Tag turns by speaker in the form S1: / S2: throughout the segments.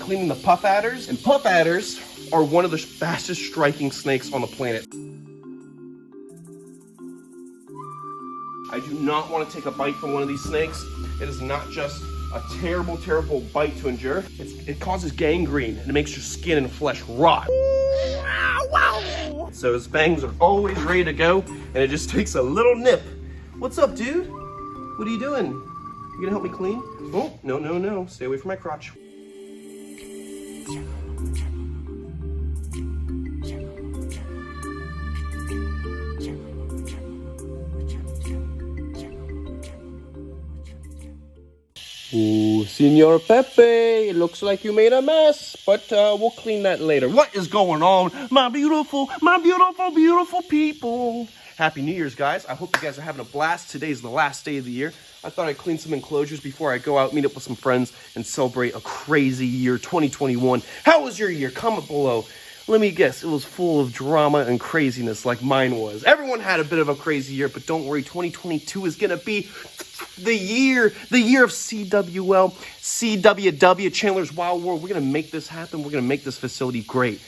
S1: cleaning the puff adders, and puff adders are one of the fastest striking snakes on the planet. I do not want to take a bite from one of these snakes. It is not just a terrible, terrible bite to endure. It causes gangrene and it makes your skin and flesh rot. So his fangs are always ready to go and it just takes a little nip. What's up, dude? What are you doing? You gonna help me clean? Oh, no, no, no. Stay away from my crotch. Ooh, Senor Pepe, it looks like you made a mess, but we'll clean that later. What is going on, my beautiful, beautiful people? Happy New Year's, guys. I hope you guys are having a blast. Today's the last day of the year. I thought I'd clean some enclosures before I go out, meet up with some friends, and celebrate a crazy year, 2021. How was your year? Comment below. Let me guess, it was full of drama and craziness like mine was. Everyone had a bit of a crazy year, but don't worry, 2022 is gonna be the year of CWL, CWW, Chandler's Wild World. We're gonna make this happen. We're gonna make this facility great.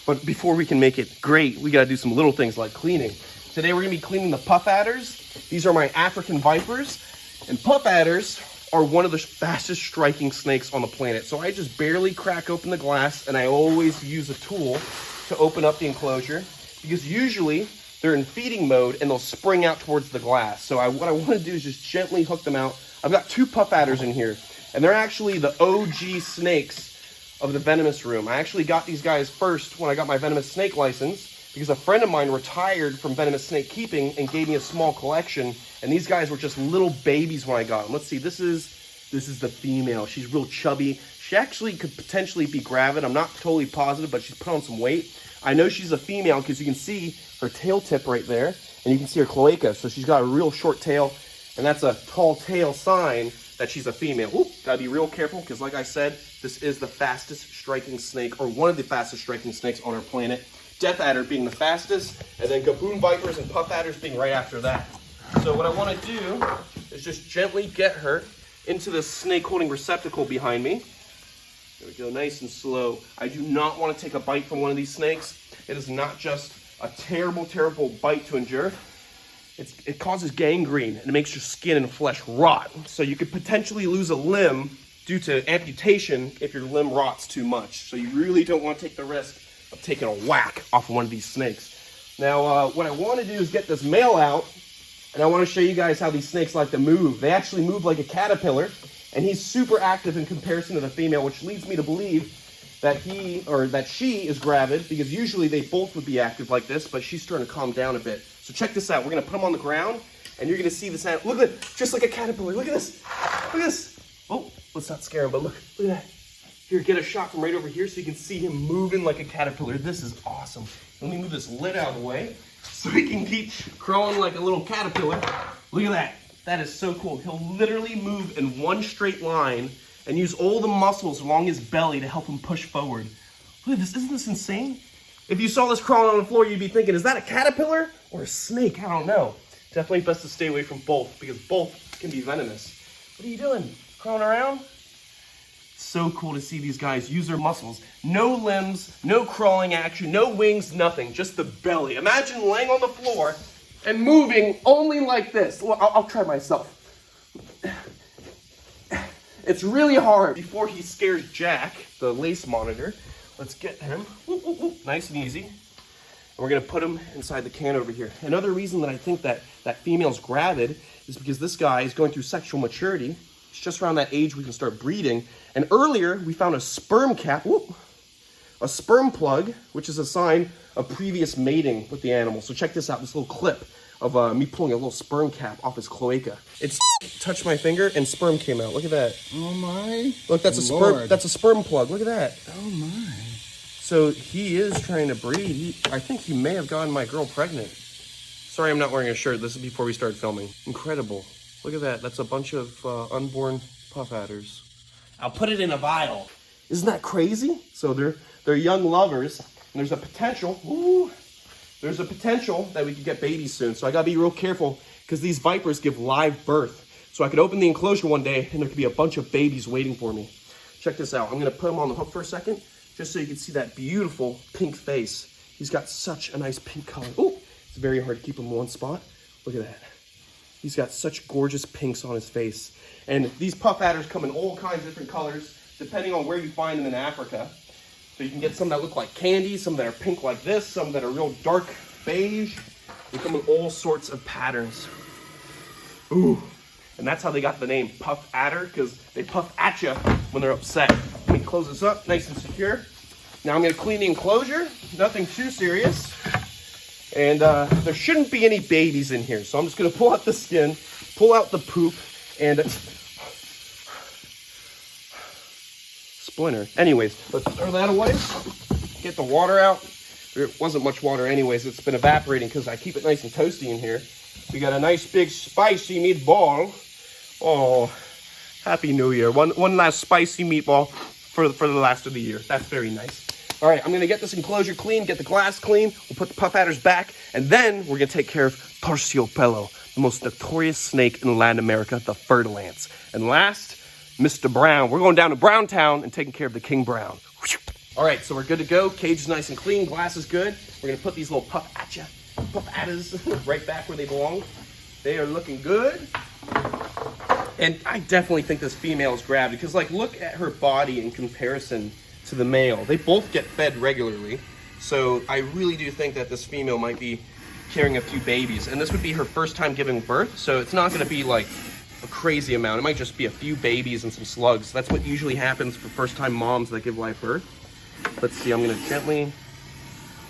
S1: But before we can make it great, we gotta do some little things like cleaning. Today we're gonna be cleaning the puff adders. These are my African vipers, and puff adders are one of the fastest striking snakes on the planet. So I just barely crack open the glass, and I always use a tool to open up the enclosure because usually they're in feeding mode and they'll spring out towards the glass. So what I want to do is just gently hook them out. I've got two puff adders in here, and they're actually the OG snakes of the venomous room. I actually got these guys first when I got my venomous snake license because a friend of mine retired from venomous snake keeping and gave me a small collection. And these guys were just little babies when I got them. Let's see, this is the female. She's real chubby. She actually could potentially be gravid. I'm not totally positive, but she's put on some weight. I know she's a female because you can see her tail tip right there, and you can see her cloaca. So she's got a real short tail, and that's a tall tail sign that she's a female. Oop, gotta be real careful because like I said, this is the fastest striking snake, or one of the fastest striking snakes on our planet. Death adder being the fastest, and then gaboon vipers and puff adders being right after that. So what I want to do is just gently get her into the snake holding receptacle behind me. There we go, nice and slow. I do not want to take a bite from one of these snakes. It is not just a terrible, terrible bite to endure. It causes gangrene and it makes your skin and flesh rot. So you could potentially lose a limb due to amputation if your limb rots too much. So you really don't want to take the risk of taking a whack off of one of these snakes. Now, what I want to do is get this male out, and I want to show you guys how these snakes like to move. They actually move like a caterpillar, and he's super active in comparison to the female, which leads me to believe that he or that she is gravid, because usually they both would be active like this, but she's starting to calm down a bit. So check this out. We're going to put them on the ground, and you're going to see this animal. Look at it, just like a caterpillar. Look at this. Look at this. Oh, let's not scare him, but look at that. Here, get a shot from right over here so you can see him moving like a caterpillar. This is awesome. Let me move this lid out of the way so he can keep crawling like a little caterpillar. Look at that. That is so cool. He'll literally move in one straight line and use all the muscles along his belly to help him push forward. Look at this. Isn't this insane? If you saw this crawling on the floor, you'd be thinking, is that a caterpillar or a snake? I don't know. Definitely best to stay away from both because both can be venomous. What are you doing? Crawling around? So cool to see these guys use their muscles. No limbs, no crawling action, no wings, nothing, just the belly. Imagine laying on the floor and moving only like this. Well, I'll try myself. It's really hard. Before he scares Jack, the lace monitor, let's get him nice and easy. And we're gonna put him inside the can over here. Another reason that I think that female's gravid is because this guy is going through sexual maturity. It's just around that age we can start breeding. And earlier, we found a sperm cap, a sperm plug, which is a sign of previous mating with the animal. So check this out, this little clip of me pulling a little sperm cap off his cloaca. It's touched my finger and sperm came out. Look at that.
S2: Oh my.
S1: Look, that's a sperm plug. Look at that.
S2: Oh my.
S1: So he is trying to breed. I think he may have gotten my girl pregnant. Sorry, I'm not wearing a shirt. This is before we started filming. Incredible. Look at that. That's a bunch of unborn puff adders. I'll put it in a vial. Isn't that crazy? So they're young lovers, and there's a potential. There's a potential that we could get babies soon. So I gotta be real careful because these vipers give live birth. So I could open the enclosure one day, and there could be a bunch of babies waiting for me. Check this out. I'm gonna put him on the hook for a second, just so you can see that beautiful pink face. He's got such a nice pink color. Oh, it's very hard to keep him in one spot. Look at that. He's got such gorgeous pinks on his face. And these puff adders come in all kinds of different colors, depending on where you find them in Africa. So you can get some that look like candy, some that are pink like this, some that are real dark beige. They come in all sorts of patterns. Ooh. And that's how they got the name puff adder, because they puff at you when they're upset. Let me close this up, nice and secure. Now I'm gonna clean the enclosure, nothing too serious. And there shouldn't be any babies in here. So I'm just gonna pull out the skin, pull out the poop, and splinter. Anyways, let's throw that away. Get the water out. There wasn't much water anyways, it's been evaporating because I keep it nice and toasty in here. We got a nice big spicy meatball. Oh, Happy New Year. One last spicy meatball for the last of the year. That's very nice. All right, I'm gonna get this enclosure clean, get the glass clean. We'll put the puff adders back, and then we're gonna take care of Terciopelo, the most notorious snake in Latin America, the Fer-de-lance. And last, Mr. Brown. We're going down to Browntown and taking care of the King Brown. All right, so we're good to go. Cage is nice and clean, glass is good. We're gonna put these little puff adders right back where they belong. They are looking good. And I definitely think this female is grabbed because, like, look at her body in comparison to the male. They both get fed regularly. So I really do think that this female might be carrying a few babies. And this would be her first time giving birth. So it's not gonna be like a crazy amount. It might just be a few babies and some slugs. That's what usually happens for first time moms that give live birth. Let's see, I'm gonna gently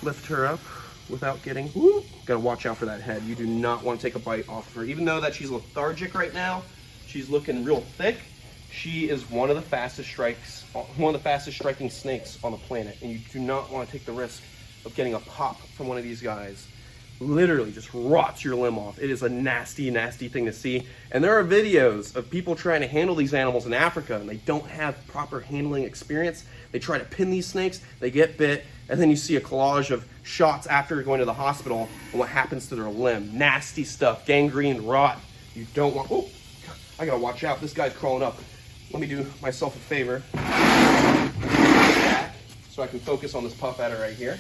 S1: lift her up without getting, whoo, gotta watch out for that head. You do not want to take a bite off of her. Even though that she's lethargic right now, she's looking real thick. She is one of the fastest striking snakes on the planet, and you do not want to take the risk of getting a pop from one of these guys. Literally just rots your limb off. It is a nasty, nasty thing to see. And there are videos of people trying to handle these animals in Africa, and they don't have proper handling experience. They try to pin these snakes, they get bit, and then you see a collage of shots after going to the hospital and what happens to their limb. Nasty stuff, gangrene, rot. You don't want, oh, I gotta watch out. This guy's crawling up. Let me do myself a favor. So I can focus on this puff adder right here.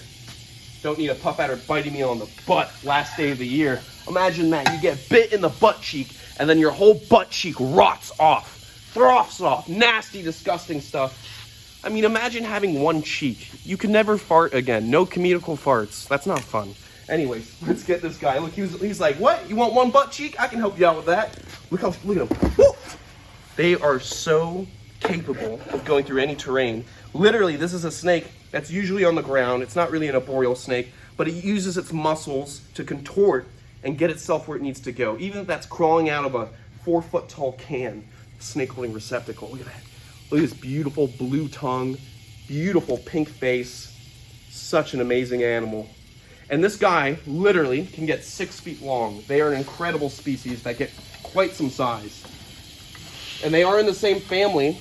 S1: Don't need a puff adder biting me on the butt last day of the year. Imagine that, you get bit in the butt cheek and then your whole butt cheek rots off, troughs off, nasty, disgusting stuff. I mean, imagine having one cheek. You can never fart again. No comedical farts. That's not fun. Anyways, let's get this guy. Look, he's like, what? You want one butt cheek? I can help you out with that. Look at him. Woo! They are so capable of going through any terrain. Literally, this is a snake that's usually on the ground. It's not really an arboreal snake, but it uses its muscles to contort and get itself where it needs to go. Even if that's crawling out of a 4-foot tall can, snake holding receptacle. Look at that. Look at this beautiful blue tongue, beautiful pink face. Such an amazing animal. And this guy literally can get 6 feet long. They are an incredible species that get quite some size. And they are in the same family.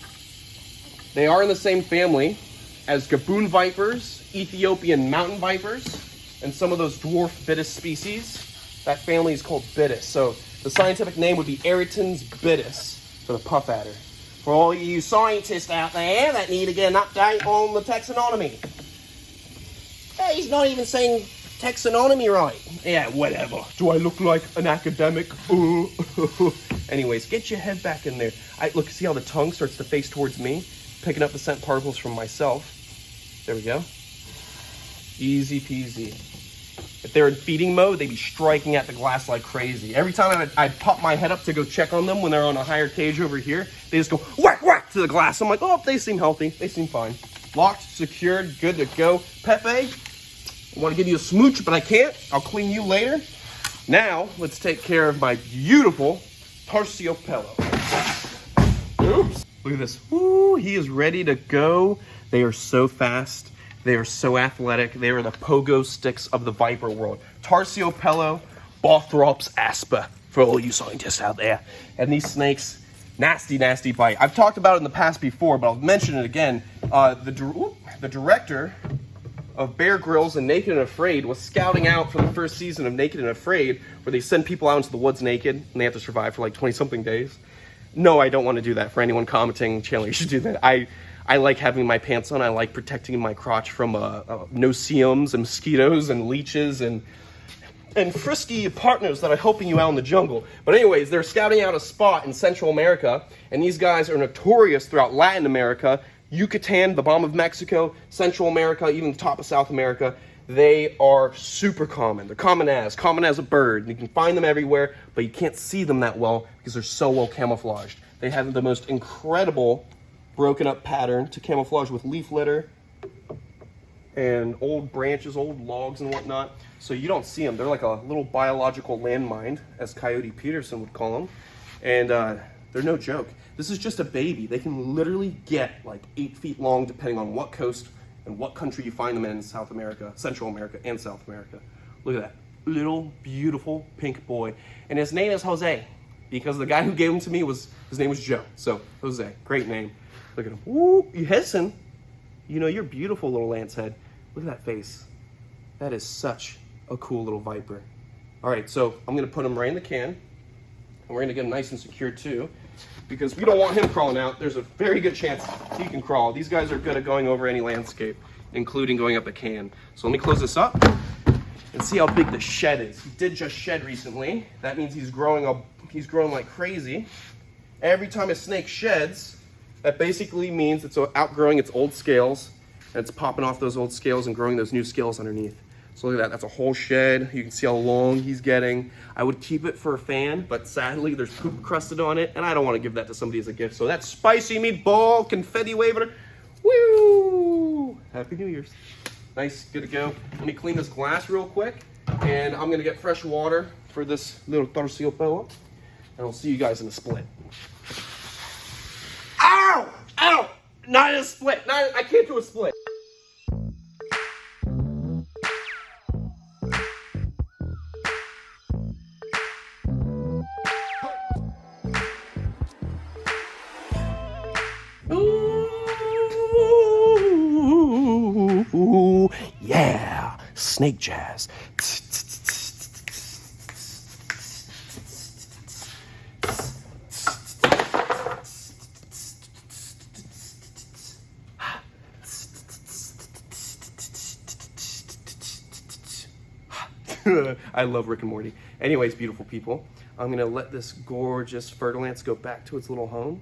S1: They are in the same family as Gaboon vipers, Ethiopian mountain vipers, and some of those dwarf Bitis species. That family is called Bitis. So the scientific name would be Eritans bitis for the puff adder. For all you scientists out there that need to get an update on the taxonomy. Hey, he's not even saying taxonomy right. Yeah, whatever. Do I look like an academic? Anyways, get your head back in there. Look, see how the tongue starts to face towards me? Picking up the scent particles from myself. There we go. Easy peasy. If they're in feeding mode, they'd be striking at the glass like crazy. Every time I pop my head up to go check on them when they're on a higher cage over here, they just go whack, whack to the glass. I'm like, oh, they seem healthy. They seem fine. Locked, secured, good to go. Pepe, I want to give you a smooch, but I can't. I'll clean you later. Now, let's take care of my beautiful Terciopelo. Oops. Look at this. Woo, he is ready to go. They are so fast. They are so athletic. They are the pogo sticks of the viper world. Terciopelo, Bothrops aspa, for all you scientists out there. And these snakes, nasty, nasty bite. I've talked about it in the past before, but I'll mention it again. The director of Bear Grylls and Naked and Afraid was scouting out for the first season of Naked and Afraid, where they send people out into the woods naked, and they have to survive for like 20-something days. No, I don't want to do that for anyone commenting, Chandler, you should do that. I I like having my pants on. I like protecting my crotch from no-see-ums and mosquitoes and leeches and frisky partners that are helping you out in the jungle. But anyways, they're scouting out a spot in Central America, and these guys are notorious throughout Latin America, Yucatan, the bottom of Mexico, Central America, even the top of South America. They are super common. They're common as a bird. You can find them everywhere, but you can't see them that well because they're so well camouflaged. They have the most incredible broken up pattern to camouflage with leaf litter and old branches, old logs and whatnot. So you don't see them. They're like a little biological landmine, as Coyote Peterson would call them. And they're no joke. This is just a baby. They can literally get like 8 feet long depending on what coast and what country you find them in South America, Central America, and South America. Look at that little beautiful pink boy. And his name is Jose because the guy who gave him to me his name was Joe. So Jose, great name. Look at him. Woo, you hissing. You know, you're beautiful, little lance head. Look at that face. That is such a cool little viper. All right, so I'm gonna put him right in the can, and we're gonna get him nice and secure too, because we don't want him crawling out. There's a very good chance he can crawl. These guys are good at going over any landscape, including going up a can. So let me close this up and see how big the shed is. He did just shed recently. That means he's growing like crazy. Every time a snake sheds, that basically means it's outgrowing its old scales, and it's popping off those old scales and growing those new scales underneath. So look at that, that's a whole shed. You can see how long he's getting. I would keep it for a fan, but sadly there's poop crusted on it, and I don't want to give that to somebody as a gift. So that's spicy meatball, confetti waver. Woo! Happy New Year's. Nice, good to go. Let me clean this glass real quick, and I'm gonna get fresh water for this little terciopelo, and I'll see you guys in the split. Ow! Ow! Not a split. I can't do a split. Ooh, yeah, snake jazz. I love Rick and Morty. Anyways, beautiful people, I'm gonna let this gorgeous fer-de-lance go back to its little home.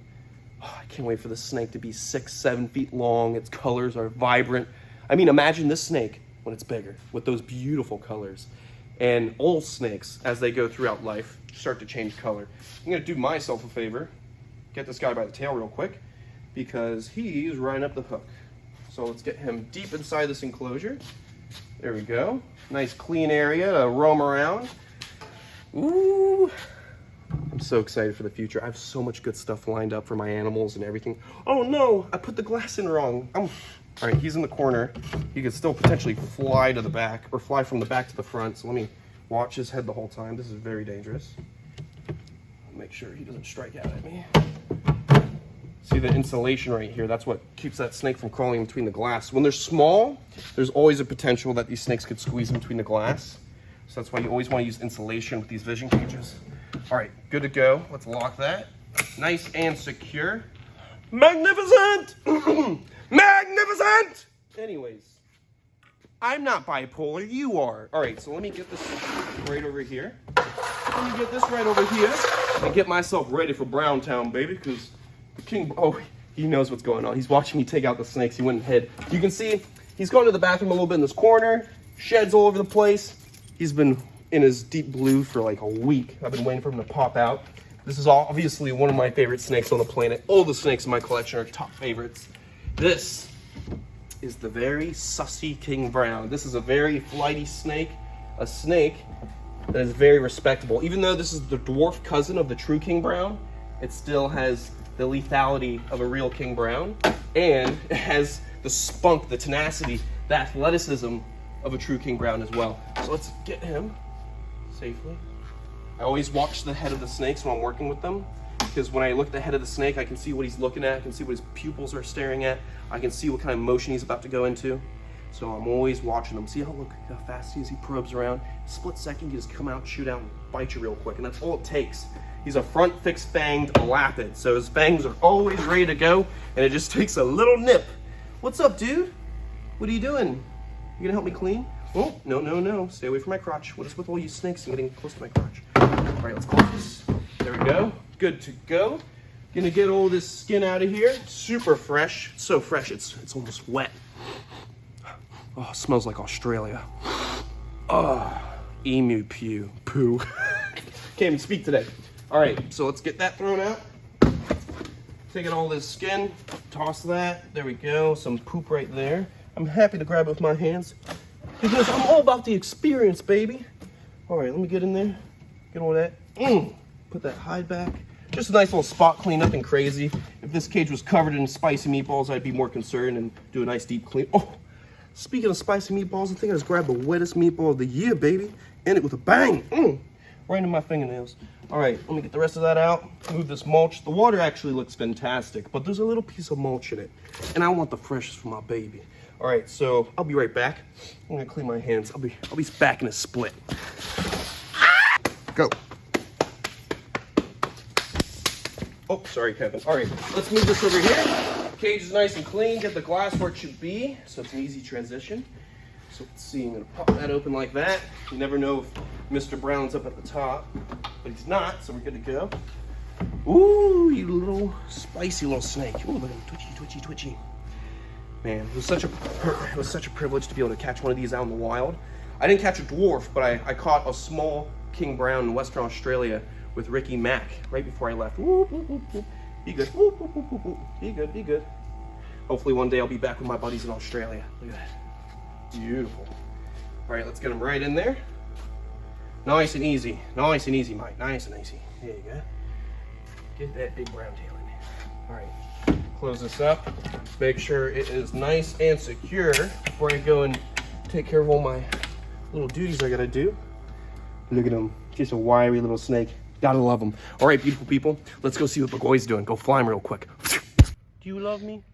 S1: Oh, I can't wait for this snake to be 6-7 feet long. Its colors are vibrant. I mean, imagine this snake when it's bigger with those beautiful colors. And all snakes, as they go throughout life, start to change color. I'm gonna do myself a favor, get this guy by the tail real quick, because he's right up the hook. So let's get him deep inside this enclosure. There we go. Nice clean area to roam around. Ooh. I'm so excited for the future. I have so much good stuff lined up for my animals and everything. Oh no, I put the glass in wrong. All right, he's in the corner. He could still potentially fly to the back or fly from the back to the front. So let me watch his head the whole time. This is very dangerous. Make sure he doesn't strike out at me. See the insulation right here? That's what keeps that snake from crawling between the glass. When they're small, there's always a potential that these snakes could squeeze in between the glass. So that's why you always want to use insulation with these vision cages. All right, good to go. Let's lock that. Nice and secure. Magnificent! Magnificent! Anyways, I'm not bipolar, you are. All right, so let me get this right over here. Let me get this right over here and get myself ready for Browntown, baby, because the king, oh, he knows what's going on. He's watching me take out the snakes. He went and hid. You can see he's going to the bathroom a little bit in this corner. Sheds all over the place. He's been in his deep blue for like a week. I've been waiting for him to pop out. This is obviously one of my favorite snakes on the planet. All the snakes in my collection are top favorites. This is the very sussy king brown. This is a very flighty snake, a snake that is very respectable. Even though this is the dwarf cousin of the true king brown, it still has the lethality of a real king brown, and it has the spunk, the tenacity, the athleticism of a true king brown as well. So let's get him safely. I always watch the head of the snakes when I'm working with them, because when I look at the head of the snake, I can see what he's looking at, I can see what his pupils are staring at, I can see what kind of motion he's about to go into. So I'm always watching him. See how fast he is? He probes around. Split second, you just come out, shoot out, and bite you real quick, and that's all it takes. He's a front fixed fanged lapid, so his fangs are always ready to go, and it just takes a little nip. What's up, dude? What are you doing? You gonna help me clean? Oh, no, no, no. Stay away from my crotch. What is with all you snakes and getting close to my crotch? All right, let's close this. There we go. Good to go. Gonna get all this skin out of here. Super fresh. So fresh, it's almost wet. Oh, it smells like Australia. Oh, emu poo. Can't even speak today. All right, so let's get that thrown out. Taking all this skin, toss that. There we go, some poop right there. I'm happy to grab it with my hands because I'm all about the experience, baby. All right, let me get in there, get all that. Put that hide back. Just a nice little spot clean, nothing crazy. If this cage was covered in spicy meatballs, I'd be more concerned and do a nice deep clean. Oh, speaking of spicy meatballs, I think I just grabbed the wettest meatball of the year, baby. End it with a bang. Right in my fingernails. All right, let me get the rest of that out. Move this mulch. The water actually looks fantastic, but there's a little piece of mulch in it, and I want the freshest for my baby. All right, so I'll be right back. I'm gonna clean my hands. I'll be back in a split. Go. Oh, sorry, Kevin. All right, let's move this over here. Cage is nice and clean. Get the glass where it should be, so it's an easy transition. So let's see, I'm gonna pop that open like that. You never know if Mr. Brown's up at the top, but he's not, so we're good to go. Ooh, you little spicy little snake. Ooh, look at him, twitchy. Man, it was such a privilege to be able to catch one of these out in the wild. I didn't catch a dwarf, but I caught a small king brown in Western Australia with Ricky Mack right before I left. Whoop, whoop, whoop, whoop. Be good. Whoop, whoop, whoop, whoop. Be good, be good. Hopefully one day I'll be back with my buddies in Australia. Look at that. Beautiful. All right, let's get them right in there. Nice and easy, Mike. Nice and easy. There you go. Get that big brown tail in there. All right, close this up. Make sure it is nice and secure before I go and take care of all my little duties I gotta do. Look at him, just a wiry little snake. Gotta love him. All right, beautiful people, let's go see what Bagoy's doing. Go fly him real quick. Do you love me?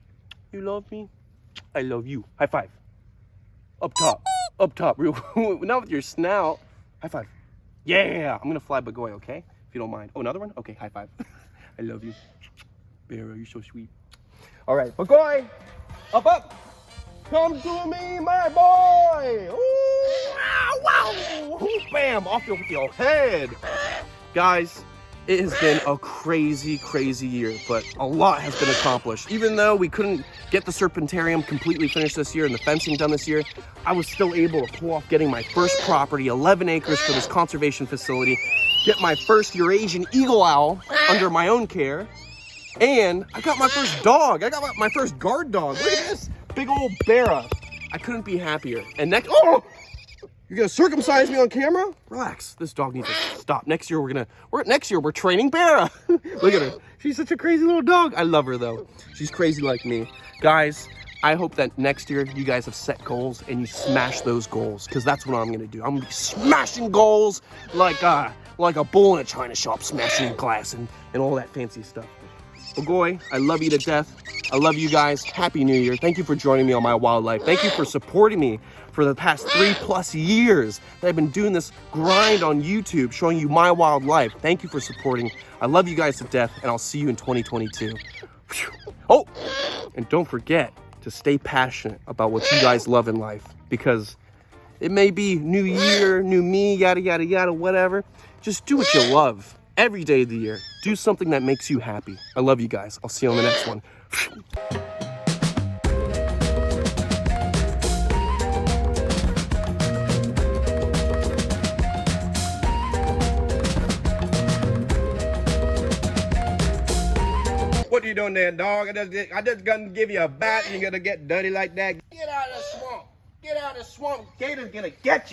S1: You love me? I love you. High five. Up top, real. Not with your snout. High five. Yeah, I'm gonna fly Bagoy, okay? If you don't mind. Oh, another one? Okay, high five. I love you. Barrow, you're so sweet. All right, Bagoy, up. Come to me, my boy. Ooh, wow. Ooh, bam, off with your head. Guys, it has been a crazy year, but a lot has been accomplished. Even though we couldn't get the Serpentarium completely finished this year and the fencing done this year, I was still able to pull off getting my first property, 11 acres for this conservation facility, get my first Eurasian eagle owl under my own care, and I got my first dog. I got my first guard dog. Look at this, big old Bera. I couldn't be happier. And next, oh! You're gonna circumcise me on camera? Relax. This dog needs to stop. Next year we're training Bera. Look at her. She's such a crazy little dog. I love her though. She's crazy like me. Guys, I hope that next year you guys have set goals and you smash those goals, because that's what I'm gonna do. I'm gonna be smashing goals like a bull in a china shop, smashing glass and all that fancy stuff. Bagoy, I love you to death. I love you guys. Happy New Year. Thank you for joining me on my wildlife. Thank you for supporting me for the past 3+ years that I've been doing this grind on YouTube, showing you my wildlife. Thank you for supporting. I love you guys to death, and I'll see you in 2022. Oh, and don't forget to stay passionate about what you guys love in life, because it may be new year, new me, yada, yada, yada, whatever. Just do what you love. Every day of the year, do something that makes you happy. I love you guys. I'll see you on the next one. What are you doing there, dog? I just gonna give you a bat and you're gonna get dirty like that. Get out of the swamp. Get out of the swamp. Gator's gonna get you.